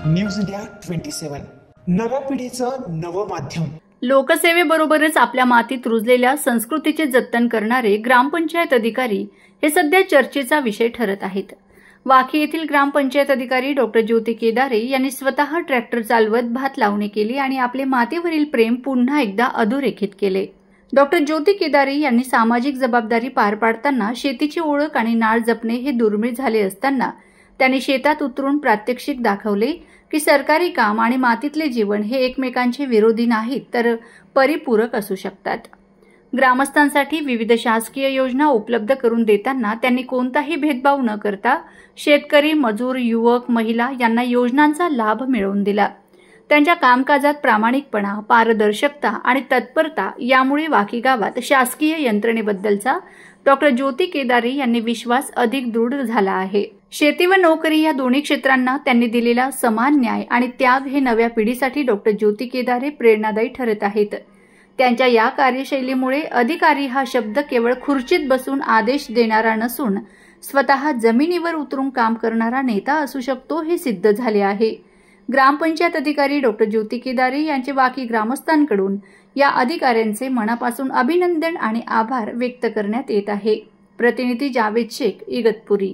News India 27 नव्या पिढीचं नवं माध्यम। लोकसेवेबरोबरच आपल्या मातीत रुजलेल्या संस्कृतीचे जतन करणारे ग्रामपंचायत अधिकारी हे सध्या चर्चेचा विषय ठरत आहेत। वाकी येथील ग्रामपंचायत अधिकारी डॉक्टर ज्योती केदारे यांनी स्वतः ट्रॅक्टर चालवत भात लावणी केली आणि आपले मातीवरील प्रेम पुन्हा एकदा अधोरेखित केले। डॉक्टर ज्योती केदारे यांनी सामाजिक जबाबदारी पार पाडताना शेतीची ओळख आणि नाळ जपणे हे दुर्मिळ झाले असताना त्यांनी शेतात उतरून प्रात्यक्षिक दाखवले की सरकारी काम आणि मातीतले जीवन हे एकमेकांचे विरोधी नाहीत तर परिपूरक असू शकतात। ग्रामस्थांसाठी विविध शासकीय योजना उपलब्ध करून देताना त्यांनी कोणताही भेदभाव न करता शेतकरी, मजूर, युवक, महिला यांना योजनांचा लाभ मिळवून दिला। त्यांच्या कामकाजात प्रामाणिकपणा, पारदर्शकता आणि तत्परता यामुळे वाकी गावात शासकीय यंत्रणेबद्दलचा डॉक्टर ज्योती केदारे यांनी विश्वास अधिक दृढ झाला आहे। शेती व नोकरी या दोन्ही क्षेत्रांना त्यांनी दिलेला समान न्याय आणि त्याग हे नव्या पिढीसाठी डॉक्टर ज्योती केदारे प्रेरणादायी ठरत आहेत। त्यांच्या या कार्यशैलीमुळे अधिकारी हा शब्द केवळ खुर्चीत बसून आदेश देणारा नसून स्वतः जमिनीवर उतरून काम करणारा नेता असू शकतो हे सिद्ध झाले आहे। ग्रामपंचायत अधिकारी डॉक्टर ज्योती केदारे यांचे वाकी ग्रामस्थांकडून या अधिकाऱ्यांचे मनापासून अभिनंदन आणि आभार व्यक्त करण्यात येत आहे। प्रतिनिधी जावेद शेख, इगतपुरी।